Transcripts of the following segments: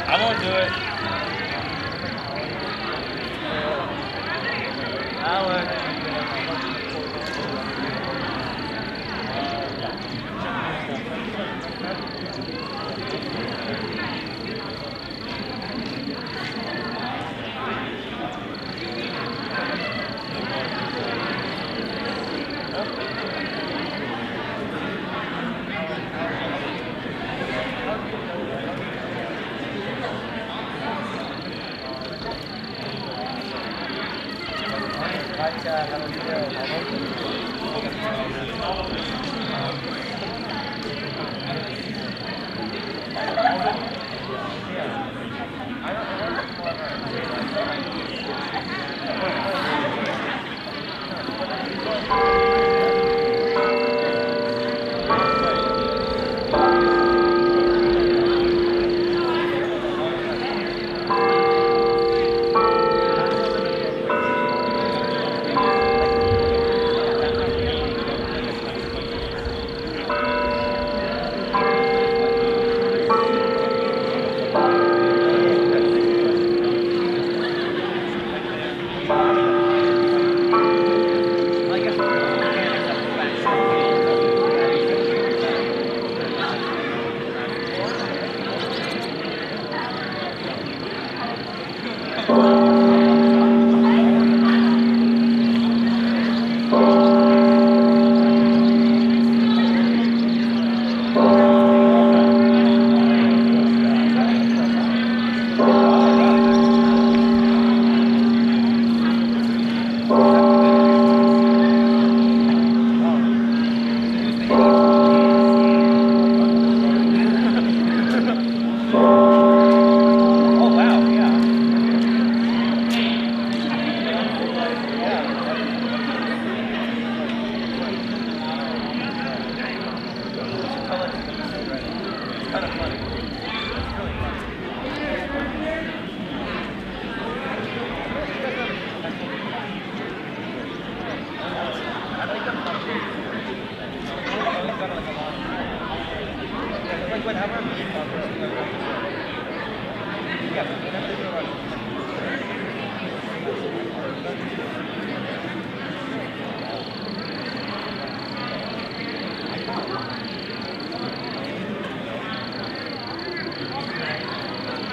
I won't do it.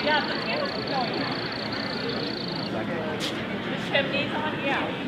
Yeah, the camera's going. The chimney's on, yeah.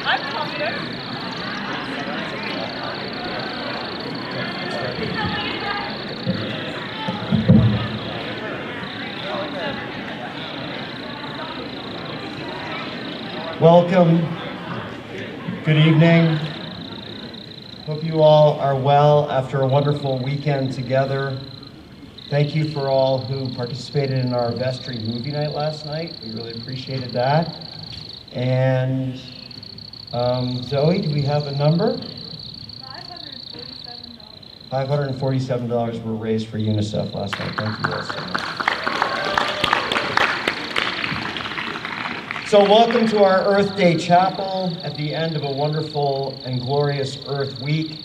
I'm confident. Welcome. Good evening. Hope you all are well after a wonderful weekend together. Thank you for all who participated in our vestry movie night last night. We really appreciated that. And Zoe, do we have a number? $547 were raised for UNICEF last night. Thank you all so much. So welcome to our Earth Day Chapel at the end of a wonderful and glorious Earth Week.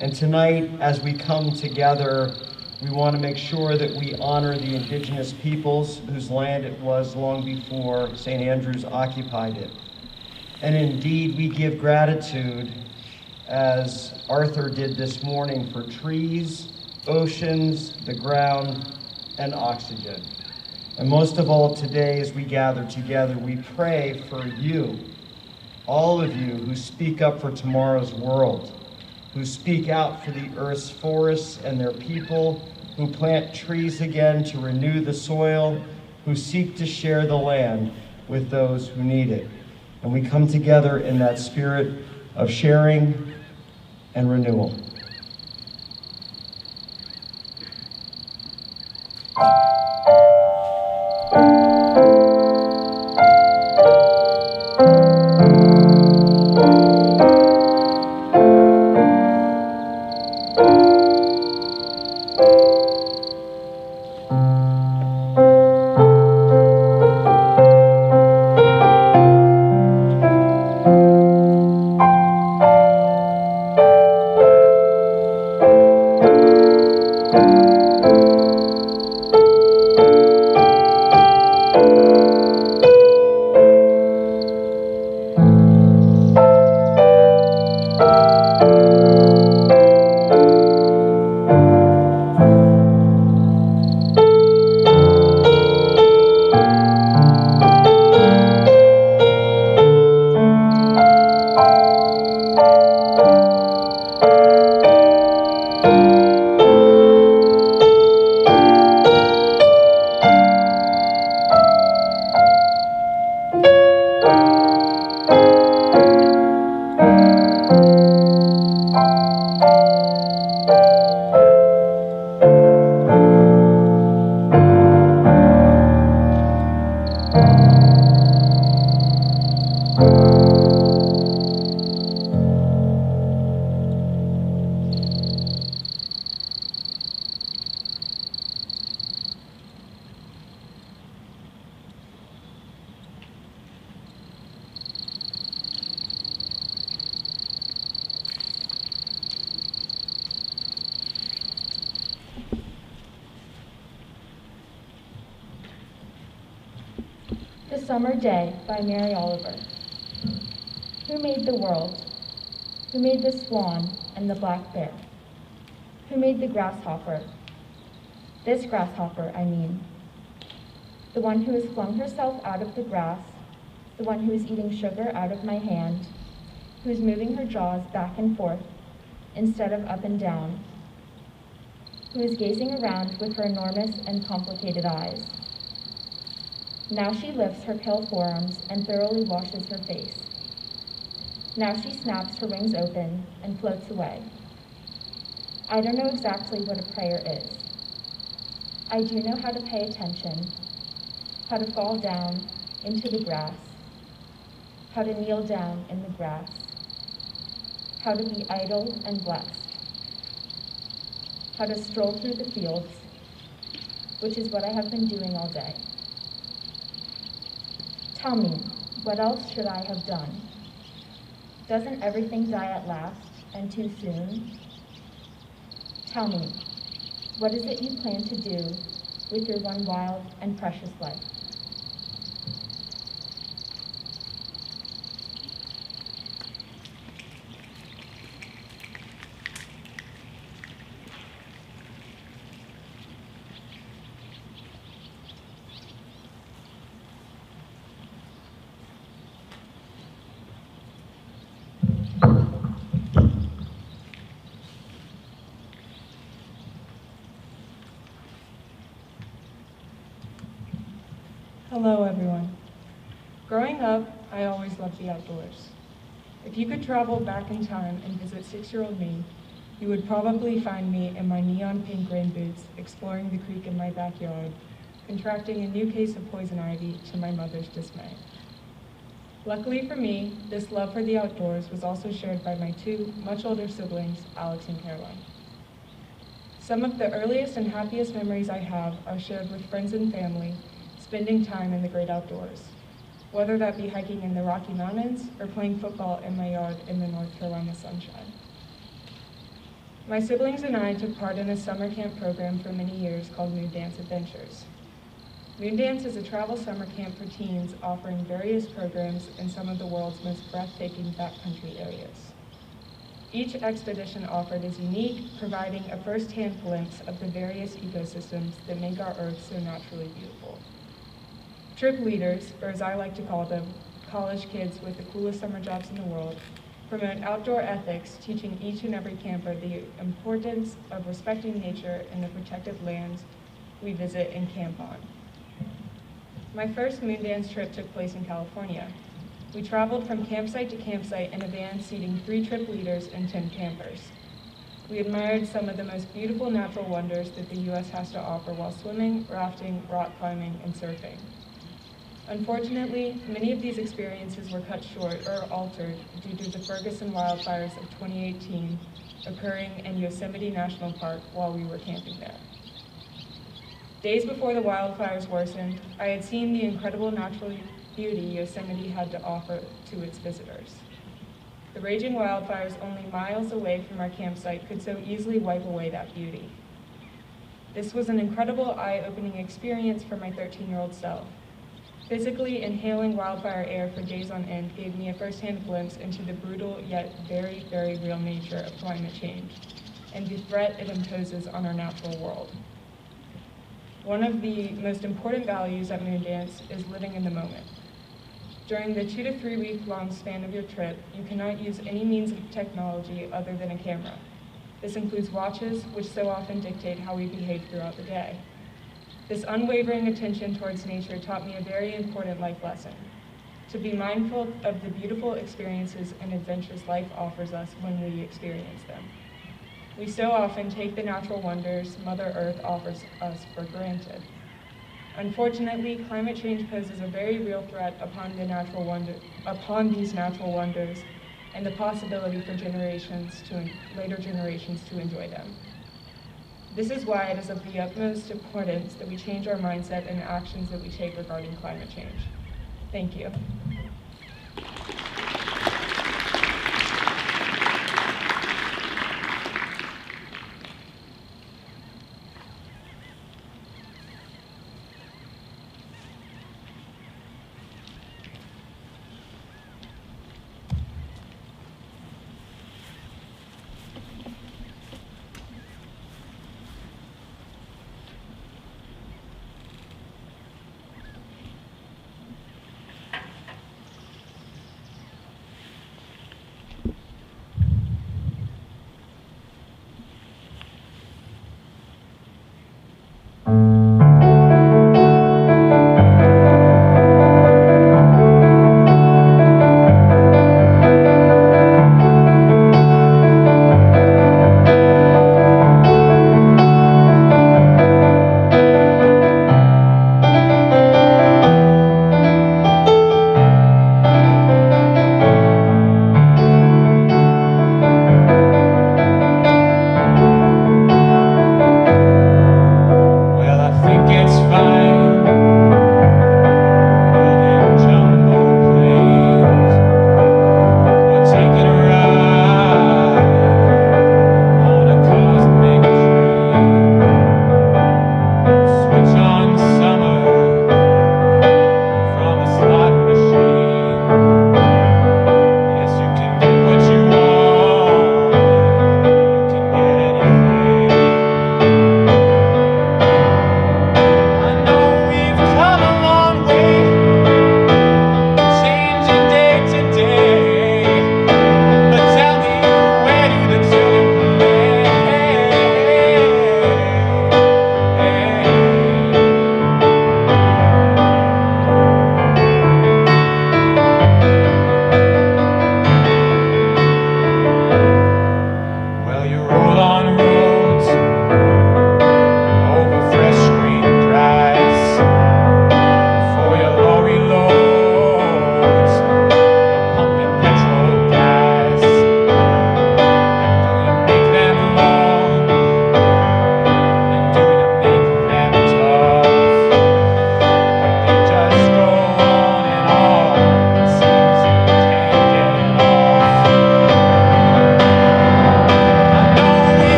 And tonight, as we come together, we want to make sure that we honor the indigenous peoples whose land it was long before St. Andrews occupied it. And indeed, we give gratitude, as Arthur did this morning, for trees, oceans, the ground, and oxygen. And most of all today, as we gather together, we pray for you, all of you who speak up for tomorrow's world, who speak out for the Earth's forests and their people, who plant trees again to renew the soil, who seek to share the land with those who need it. And we come together in that spirit of sharing and renewal. The Summer Day by Mary Oliver. Who made the world? Who made the swan and the black bear? Who made the grasshopper? This grasshopper, I mean. The one who has flung herself out of the grass, the one who is eating sugar out of my hand, who is moving her jaws back and forth instead of up and down, who is gazing around with her enormous and complicated eyes. Now she lifts her pale forearms and thoroughly washes her face. Now she snaps her wings open and floats away. I don't know exactly what a prayer is. I do know how to pay attention, how to fall down into the grass, how to kneel down in the grass, how to be idle and blessed, how to stroll through the fields, which is what I have been doing all day. Tell me, what else should I have done? Doesn't everything die at last, and too soon? Tell me, what is it you plan to do with your one wild and precious life? Hello, everyone. Growing up, I always loved the outdoors. If you could travel back in time and visit 6-year-old me, you would probably find me in my neon pink rain boots, exploring the creek in my backyard, contracting a new case of poison ivy to my mother's dismay. Luckily for me, this love for the outdoors was also shared by my two much older siblings, Alex and Caroline. Some of the earliest and happiest memories I have are shared with friends and family, spending time in the great outdoors, whether that be hiking in the Rocky Mountains or playing football in my yard in the North Carolina sunshine. My siblings and I took part in a summer camp program for many years called Moondance Adventures. Moondance is a travel summer camp for teens offering various programs in some of the world's most breathtaking backcountry areas. Each expedition offered is unique, providing a first-hand glimpse of the various ecosystems that make our Earth so naturally beautiful. Trip leaders, or as I like to call them, college kids with the coolest summer jobs in the world, promote outdoor ethics, teaching each and every camper the importance of respecting nature and the protected lands we visit and camp on. My first Moondance trip took place in California. We traveled from campsite to campsite in a van seating 3 trip leaders and 10 campers. We admired some of the most beautiful natural wonders that the U.S. has to offer while swimming, rafting, rock climbing, and surfing. Unfortunately, many of these experiences were cut short or altered due to the Ferguson wildfires of 2018 occurring in Yosemite National Park while we were camping there. Days before the wildfires worsened, I had seen the incredible natural beauty Yosemite had to offer to its visitors. The raging wildfires only miles away from our campsite could so easily wipe away that beauty. This was an incredible eye-opening experience for my 13-year-old self. Physically inhaling wildfire air for days on end gave me a first-hand glimpse into the brutal yet very, very real nature of climate change and the threat it imposes on our natural world. One of the most important values at Moondance is living in the moment. During the 2 to 3 week long span of your trip, you cannot use any means of technology other than a camera. This includes watches, which so often dictate how we behave throughout the day. This unwavering attention towards nature taught me a very important life lesson: to be mindful of the beautiful experiences and adventures life offers us when we experience them. We so often take the natural wonders Mother Earth offers us for granted. Unfortunately, climate change poses a very real threat upon these natural wonders and the possibility for later generations to enjoy them. This is why it is of the utmost importance that we change our mindset and actions that we take regarding climate change. Thank you.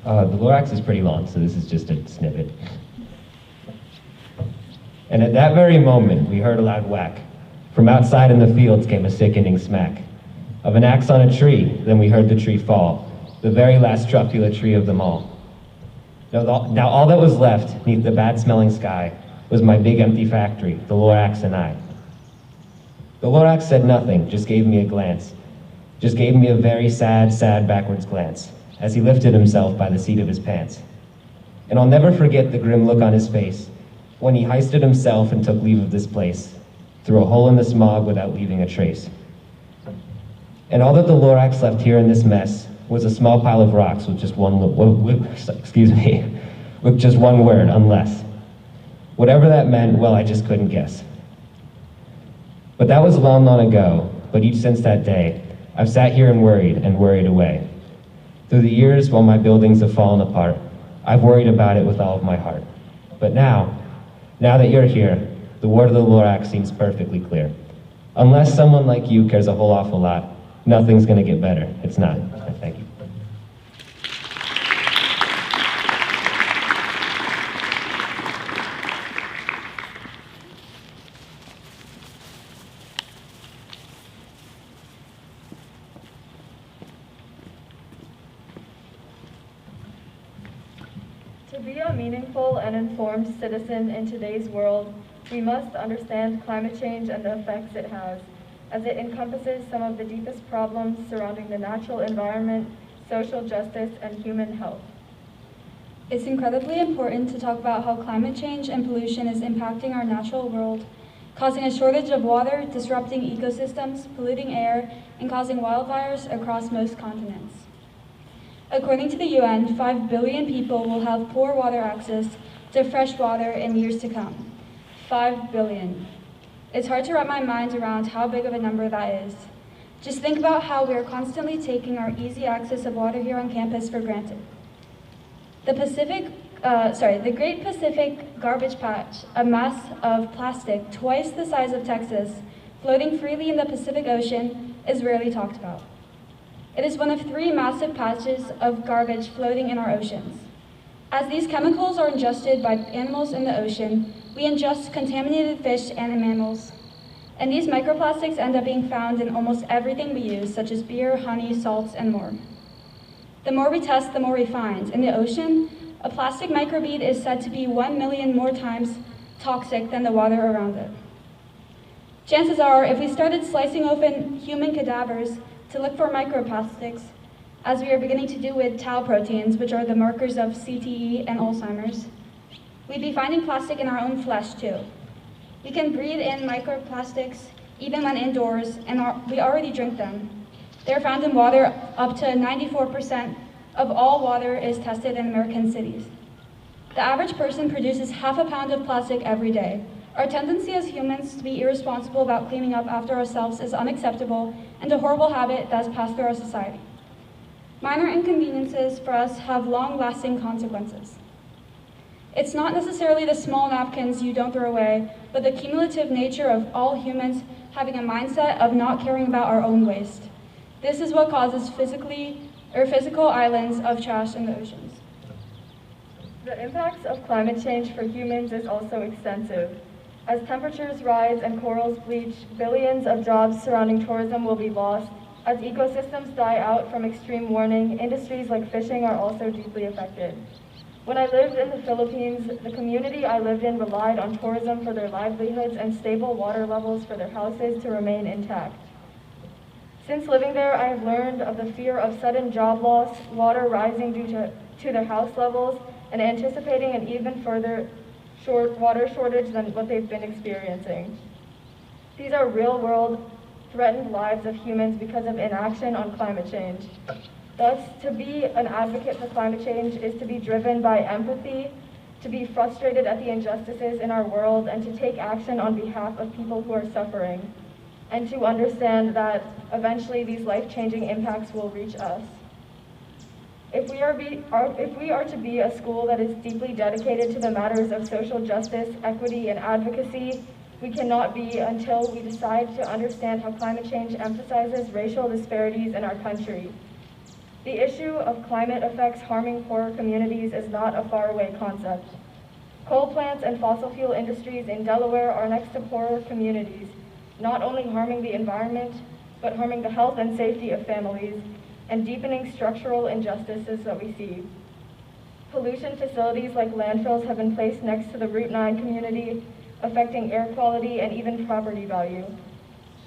The Lorax is pretty long, so this is just a snippet. And at that very moment, we heard a loud whack. From outside in the fields came a sickening smack of an axe on a tree. Then we heard the tree fall, the very last Strupula tree of them all. Now all that was left, neath the bad-smelling sky, was my big empty factory, the Lorax and I. The Lorax said nothing, just gave me a glance. Just gave me a very sad, sad backwards glance, as he lifted himself by the seat of his pants. And I'll never forget the grim look on his face, when he hoisted himself and took leave of this place, through a hole in the smog without leaving a trace. And all that the Lorax left here in this mess was a small pile of rocks with just with just one word, unless. Whatever that meant, well, I just couldn't guess. But that was long ago, but each since that day, I've sat here and worried away. Through the years, while my buildings have fallen apart, I've worried about it with all of my heart. But now that you're here, the word of the Lorax seems perfectly clear. Unless someone like you cares a whole awful lot, nothing's gonna get better. It's not. Thank you. To be a meaningful and informed citizen in today's world, we must understand climate change and the effects it has, as it encompasses some of the deepest problems surrounding the natural environment, social justice, and human health. It's incredibly important to talk about how climate change and pollution is impacting our natural world, causing a shortage of water, disrupting ecosystems, polluting air, and causing wildfires across most continents. According to the UN, 5 billion people will have poor water access to fresh water in years to come. 5 billion. It's hard to wrap my mind around how big of a number that is. Just think about how we are constantly taking our easy access of water here on campus for granted. The Great Pacific Garbage Patch, a mass of plastic twice the size of Texas, floating freely in the Pacific Ocean, is rarely talked about. It is one of 3 massive patches of garbage floating in our oceans. As these chemicals are ingested by animals in the ocean, we ingest contaminated fish and mammals. And these microplastics end up being found in almost everything we use, such as beer, honey, salts, and more. The more we test, the more we find. In the ocean, a plastic microbead is said to be 1 million more times toxic than the water around it. Chances are, if we started slicing open human cadavers to look for microplastics, as we are beginning to do with tau proteins, which are the markers of CTE and Alzheimer's, we'd be finding plastic in our own flesh too. We can breathe in microplastics even when indoors, and we already drink them. They're found in water. Up to 94% of all water is tested in American cities. The average person produces half a pound of plastic every day. Our tendency as humans to be irresponsible about cleaning up after ourselves is unacceptable and a horrible habit that's passed through our society. Minor inconveniences for us have long-lasting consequences. It's not necessarily the small napkins you don't throw away, but the cumulative nature of all humans having a mindset of not caring about our own waste. This is what causes physical islands of trash in the oceans. The impacts of climate change for humans is also extensive. As temperatures rise and corals bleach, billions of jobs surrounding tourism will be lost. As ecosystems die out from extreme warming, industries like fishing are also deeply affected. When I lived in the Philippines, the community I lived in relied on tourism for their livelihoods and stable water levels for their houses to remain intact. Since living there, I have learned of the fear of sudden job loss, water rising due to their house levels, and anticipating an even further water shortage than what they've been experiencing. These are real-world, threatened lives of humans because of inaction on climate change. Thus, to be an advocate for climate change is to be driven by empathy, to be frustrated at the injustices in our world, and to take action on behalf of people who are suffering, and to understand that eventually these life-changing impacts will reach us. If we are to be a school that is deeply dedicated to the matters of social justice, equity, and advocacy, we cannot be until we decide to understand how climate change emphasizes racial disparities in our country. The issue of climate effects harming poorer communities is not a faraway concept. Coal plants and fossil fuel industries in Delaware are next to poorer communities, not only harming the environment, but harming the health and safety of families and deepening structural injustices that we see. Pollution facilities like landfills have been placed next to the Route 9 community, affecting air quality and even property value.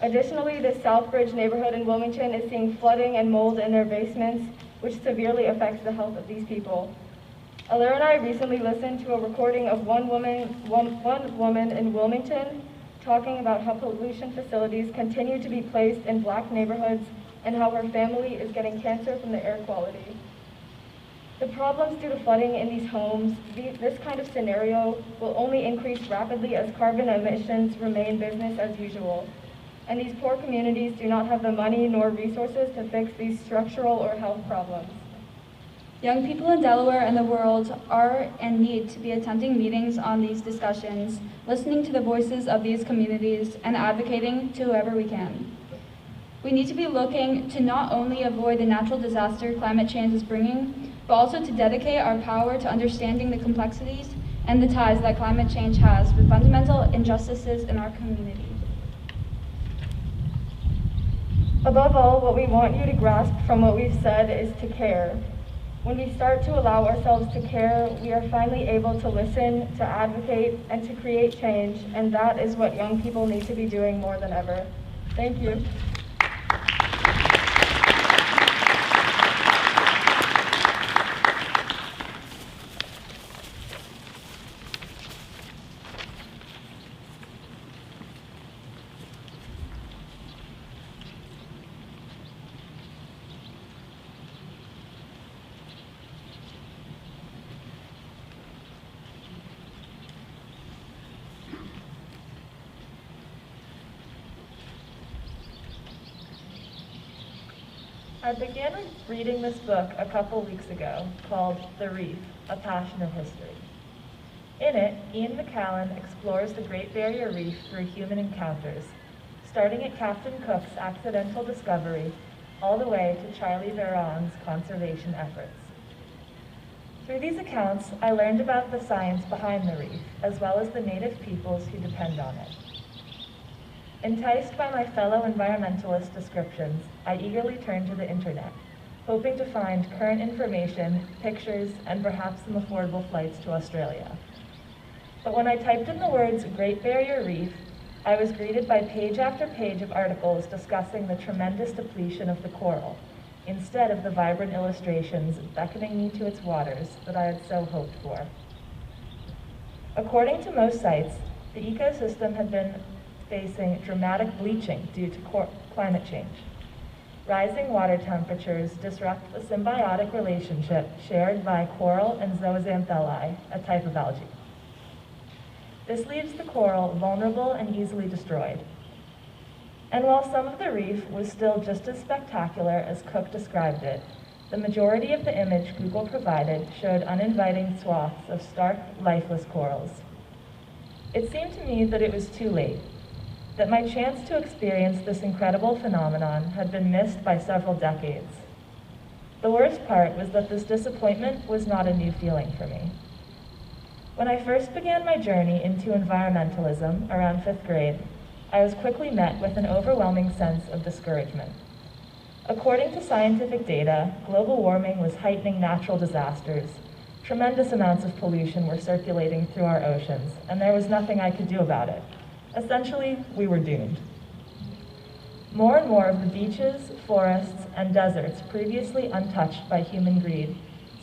Additionally, the Southbridge neighborhood in Wilmington is seeing flooding and mold in their basements, which severely affects the health of these people. Alaire and I recently listened to a recording of one woman in Wilmington talking about how pollution facilities continue to be placed in Black neighborhoods and how her family is getting cancer from the air quality. The problems due to flooding in these homes, this kind of scenario will only increase rapidly as carbon emissions remain business as usual. And these poor communities do not have the money nor resources to fix these structural or health problems. Young people in Delaware and the world are and need to be attending meetings on these discussions, listening to the voices of these communities, and advocating to whoever we can. We need to be looking to not only avoid the natural disaster climate change is bringing, but also to dedicate our power to understanding the complexities and the ties that climate change has with fundamental injustices in our community. Above all, what we want you to grasp from what we've said is to care. When we start to allow ourselves to care, we are finally able to listen, to advocate, and to create change, and that is what young people need to be doing more than ever. Thank you. I began reading this book a couple weeks ago called The Reef, A Passion of History. In it, Ian McCallan explores the Great Barrier Reef through human encounters, starting at Captain Cook's accidental discovery all the way to Charlie Veron's conservation efforts. Through these accounts, I learned about the science behind the reef, as well as the native peoples who depend on it. Enticed by my fellow environmentalist descriptions, I eagerly turned to the internet, hoping to find current information, pictures, and perhaps some affordable flights to Australia. But when I typed in the words Great Barrier Reef, I was greeted by page after page of articles discussing the tremendous depletion of the coral, instead of the vibrant illustrations beckoning me to its waters that I had so hoped for. According to most sites, the ecosystem had been facing dramatic bleaching due to climate change. Rising water temperatures disrupt the symbiotic relationship shared by coral and zooxanthellae, a type of algae. This leaves the coral vulnerable and easily destroyed. And while some of the reef was still just as spectacular as Cook described it, the majority of the image Google provided showed uninviting swaths of stark, lifeless corals. It seemed to me that it was too late, that my chance to experience this incredible phenomenon had been missed by several decades. The worst part was that this disappointment was not a new feeling for me. When I first began my journey into environmentalism around 5th grade, I was quickly met with an overwhelming sense of discouragement. According to scientific data, global warming was heightening natural disasters. Tremendous amounts of pollution were circulating through our oceans, and there was nothing I could do about it. Essentially, we were doomed. More and more of the beaches, forests, and deserts previously untouched by human greed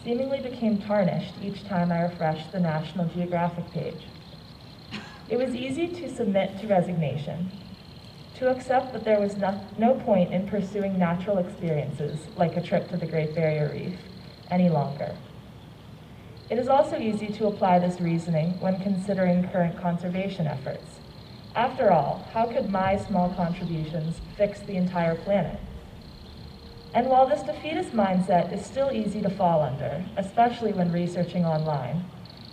seemingly became tarnished each time I refreshed the National Geographic page. It was easy to submit to resignation, to accept that there was no point in pursuing natural experiences, like a trip to the Great Barrier Reef, any longer. It is also easy to apply this reasoning when considering current conservation efforts. After all, how could my small contributions fix the entire planet? And while this defeatist mindset is still easy to fall under, especially when researching online,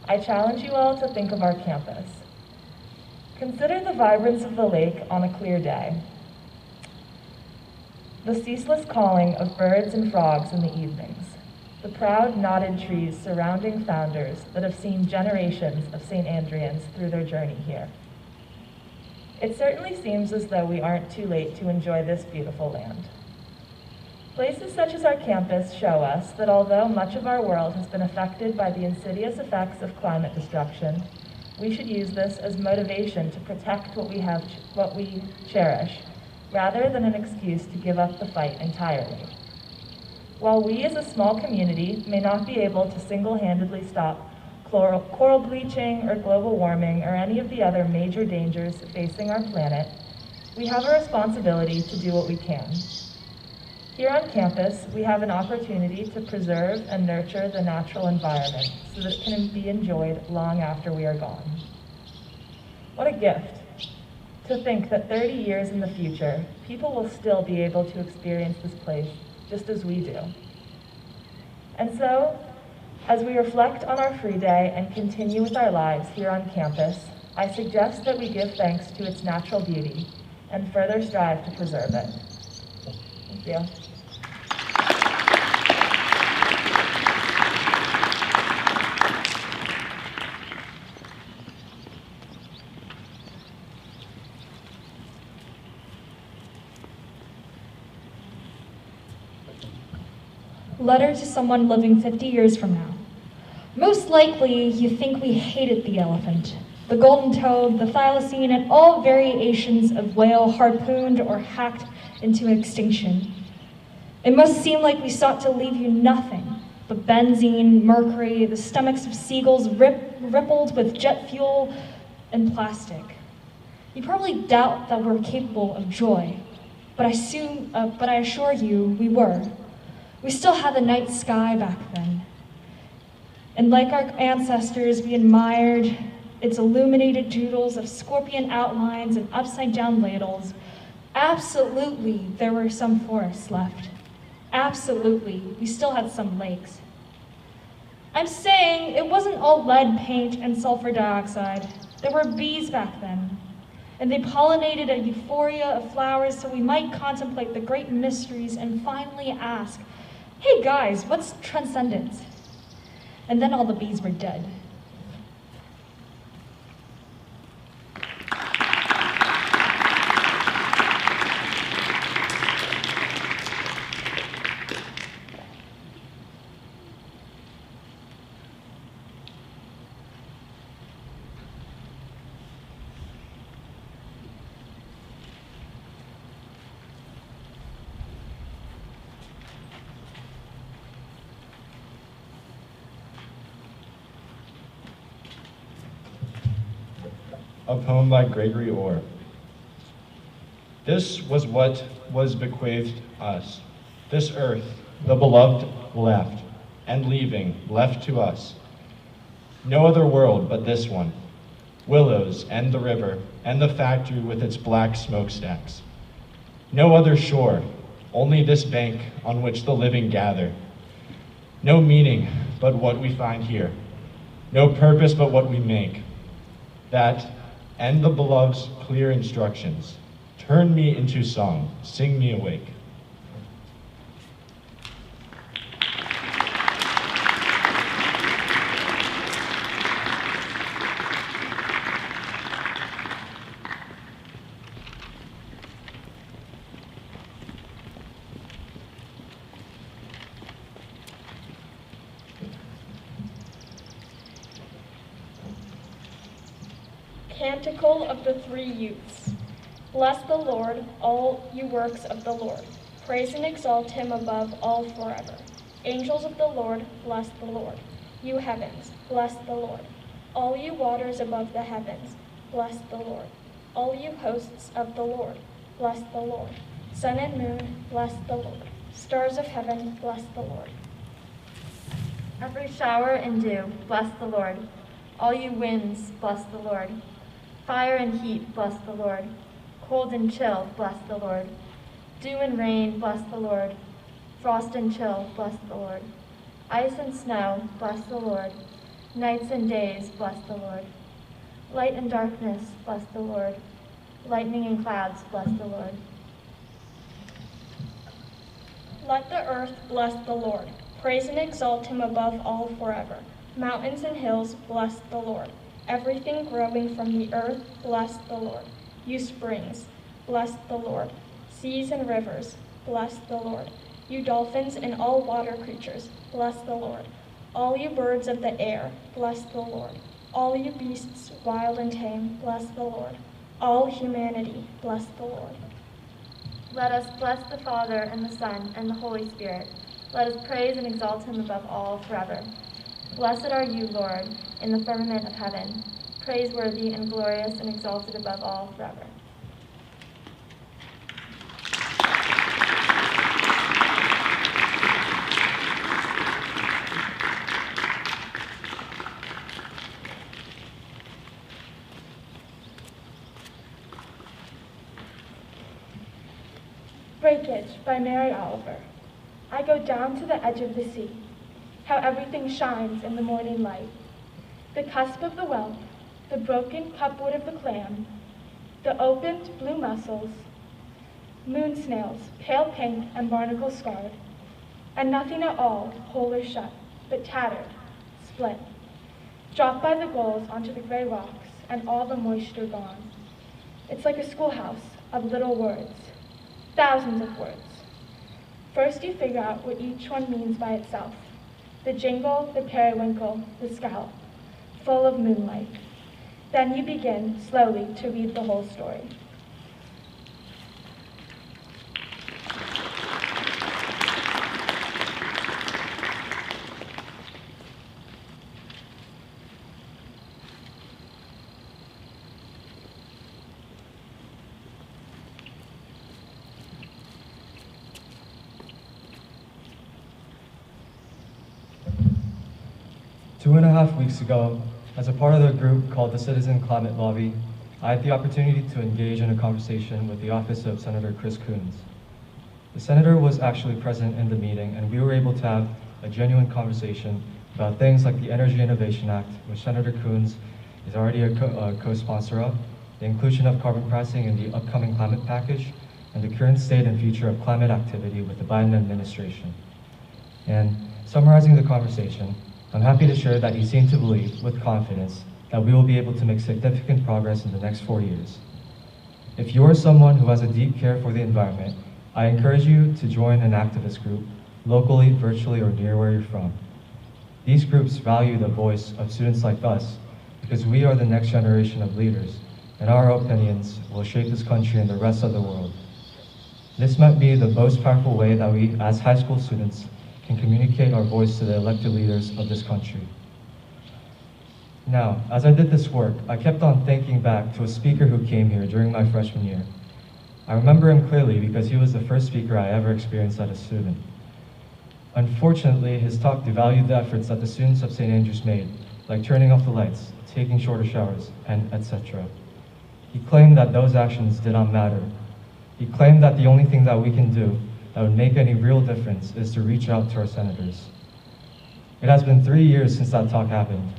I challenge you all to think of our campus. Consider the vibrance of the lake on a clear day. the ceaseless calling of birds and frogs in the evenings, the proud knotted trees surrounding founders that have seen generations of St. Andrians through their journey here. It certainly seems as though we aren't too late to enjoy this beautiful land. Places such as our campus show us that although much of our world has been affected by the insidious effects of climate destruction, we should use this as motivation to protect what we cherish, rather than an excuse to give up the fight entirely. While we as a small community may not be able to single-handedly stop coral bleaching or global warming or any of the other major dangers facing our planet, we have a responsibility to do what we can. Here on campus, we have an opportunity to preserve and nurture the natural environment so that it can be enjoyed long after we are gone. What a gift to think that 30 years in the future, people will still be able to experience this place just as we do. And so, as we reflect on our free day and continue with our lives here on campus, I suggest that we give thanks to its natural beauty and further strive to preserve it. Thank you. Letter to someone living 50 years from now. Most likely, you think we hated the elephant, the golden toad, the thylacine, and all variations of whale harpooned or hacked into extinction. It must seem like we sought to leave you nothing but benzene, mercury, the stomachs of seagulls rippled with jet fuel and plastic. You probably doubt that we're capable of joy, but I assure you we were. We still had the night sky back then. And like our ancestors, we admired its illuminated doodles of scorpion outlines and upside-down ladles. Absolutely, there were some forests left. Absolutely, we still had some lakes. I'm saying it wasn't all lead paint and sulfur dioxide. There were bees back then, and they pollinated a euphoria of flowers so we might contemplate the great mysteries and finally ask, hey guys, what's transcendence? And then all the bees were dead. A poem by Gregory Orr. This was what was bequeathed us. This earth, the beloved left, and leaving, left to us. No other world but this one. Willows and the river, and the factory with its black smokestacks. No other shore, only this bank on which the living gather. No meaning but what we find here. No purpose but what we make. That and the beloved's clear instructions. Turn me into song, sing me awake. Canticle of the Three Youths. Bless the Lord, all you works of the Lord. Praise and exalt him above all forever. Angels of the Lord, bless the Lord. You heavens, bless the Lord. All you waters above the heavens, bless the Lord. All you hosts of the Lord, bless the Lord. Sun and moon, bless the Lord. Stars of heaven, bless the Lord. Every shower and dew, bless the Lord. All you winds, bless the Lord. Fire and heat, bless the Lord. Cold and chill, bless the Lord. Dew and rain, bless the Lord. Frost and chill, bless the Lord. Ice and snow, bless the Lord. Nights and days, bless the Lord. Light and darkness, bless the Lord. Lightning and clouds, bless the Lord. Let the earth bless the Lord. Praise and exalt him above all forever. Mountains and hills, bless the Lord. Everything growing from the earth, bless the Lord. You springs, bless the Lord. Seas and rivers, bless the Lord. You dolphins and all water creatures, bless the Lord. All you birds of the air, bless the Lord. All you beasts, wild and tame, bless the Lord. All humanity, bless the Lord. Let us bless the Father and the Son and the Holy Spirit. Let us praise and exalt him above all forever. Blessed are you, Lord, in the firmament of heaven, praiseworthy and glorious and exalted above all forever. Breakage by Mary Oliver. I go down to the edge of the sea, how everything shines in the morning light. The cusp of the whelk, the broken cupwood of the clam, the opened blue mussels, moon snails, pale pink and barnacle scarred, and nothing at all whole or shut, but tattered, split, dropped by the gulls onto the gray rocks and all the moisture gone. It's like a schoolhouse of little words. Thousands of words. First you figure out what each one means by itself. The jingle, the periwinkle, the scallop, full of moonlight. Then you begin, slowly, to read the whole story. Two and a half weeks ago, as a part of the group called the Citizen Climate Lobby, I had the opportunity to engage in a conversation with the office of Senator Chris Coons. The senator was actually present in the meeting, and we were able to have a genuine conversation about things like the Energy Innovation Act, which Senator Coons is already a co-sponsor of, the inclusion of carbon pricing in the upcoming climate package, and the current state and future of climate activity with the Biden administration. And summarizing the conversation, I'm happy to share that he seemed to believe, with confidence, that we will be able to make significant progress in the next 4 years. If you are someone who has a deep care for the environment, I encourage you to join an activist group, locally, virtually, or near where you're from. These groups value the voice of students like us because we are the next generation of leaders, and our opinions will shape this country and the rest of the world. This might be the most powerful way that we, as high school students, can communicate our voice to the elected leaders of this country. Now, as I did this work, I kept on thinking back to a speaker who came here during my freshman year. I remember him clearly because he was the first speaker I ever experienced as a student. Unfortunately, his talk devalued the efforts that the students of St. Andrews made, like turning off the lights, taking shorter showers, and etc. He claimed that those actions did not matter. He claimed that the only thing that we can do that would make any real difference is to reach out to our senators. It has been 3 years since that talk happened,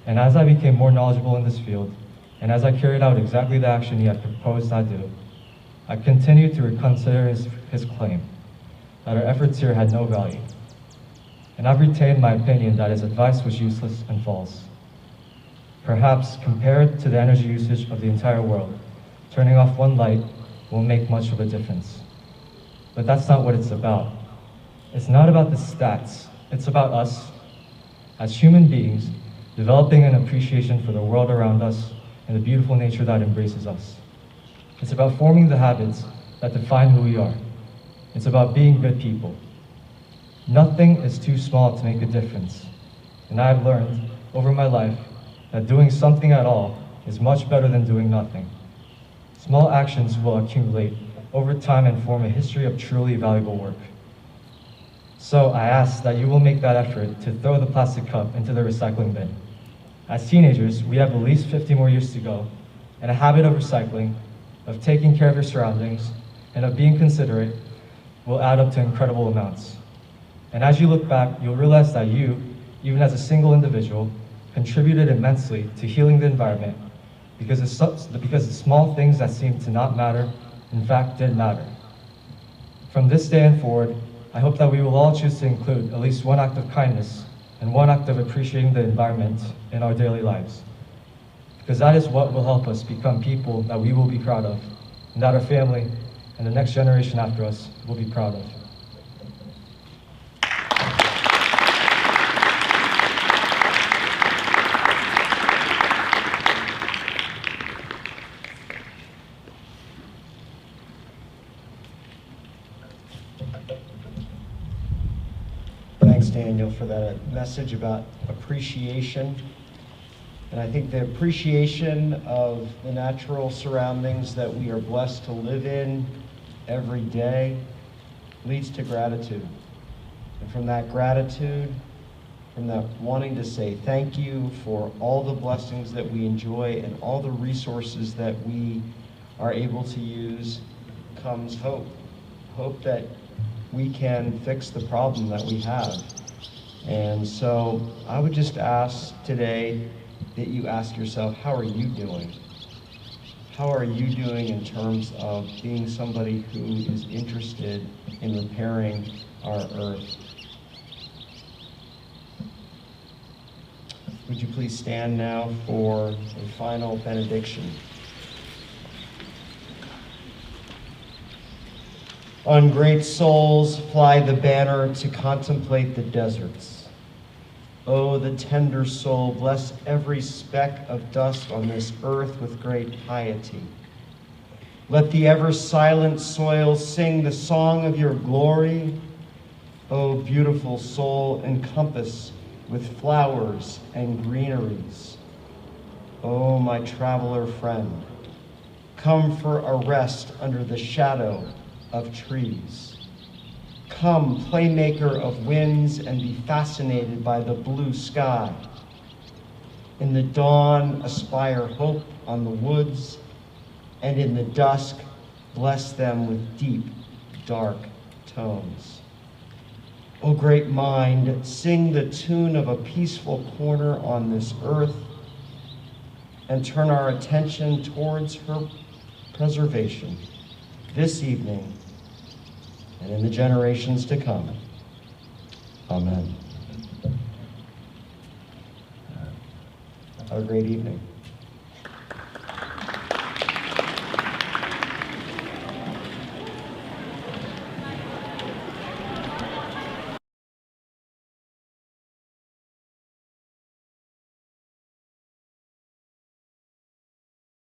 and as I became more knowledgeable in this field, and as I carried out exactly the action he had proposed I do, I continued to reconsider his claim that our efforts here had no value. And I've retained my opinion that his advice was useless and false. Perhaps, compared to the energy usage of the entire world, turning off one light won't make much of a difference. But that's not what it's about. It's not about the stats. It's about us, as human beings, developing an appreciation for the world around us and the beautiful nature that embraces us. It's about forming the habits that define who we are. It's about being good people. Nothing is too small to make a difference. And I've learned over my life that doing something at all is much better than doing nothing. Small actions will accumulate over time and form a history of truly valuable work. So I ask that you will make that effort to throw the plastic cup into the recycling bin. As teenagers, we have at least 50 more years to go, and a habit of recycling, of taking care of your surroundings, and of being considerate will add up to incredible amounts. And as you look back, you'll realize that you, even as a single individual, contributed immensely to healing the environment because the small things that seemed to not matter, in fact, did matter. From this day and forward, I hope that we will all choose to include at least one act of kindness and one act of appreciating the environment in our daily lives. Because that is what will help us become people that we will be proud of, and that our family and the next generation after us will be proud of. Thanks, Daniel, for that message about appreciation. And I think the appreciation of the natural surroundings that we are blessed to live in every day leads to gratitude. And from that gratitude, from that wanting to say thank you for all the blessings that we enjoy and all the resources that we are able to use, comes hope. Hope that we can fix the problem that we have. And so I would just ask today that you ask yourself, how are you doing? How are you doing in terms of being somebody who is interested in repairing our earth? Would you please stand now for a final benediction? On great souls fly the banner to contemplate the deserts. Oh, the tender soul, bless every speck of dust on this earth with great piety. Let the ever-silent soil sing the song of your glory. Oh, beautiful soul, encompass with flowers and greeneries. Oh, my traveler friend, come for a rest under the shadow of trees. Come, playmaker of winds, and be fascinated by the blue sky. In the dawn, aspire hope on the woods, and in the dusk, bless them with deep, dark tones. O great mind, sing the tune of a peaceful corner on this earth, and turn our attention towards her preservation this evening and in the generations to come. Amen. Have a great evening.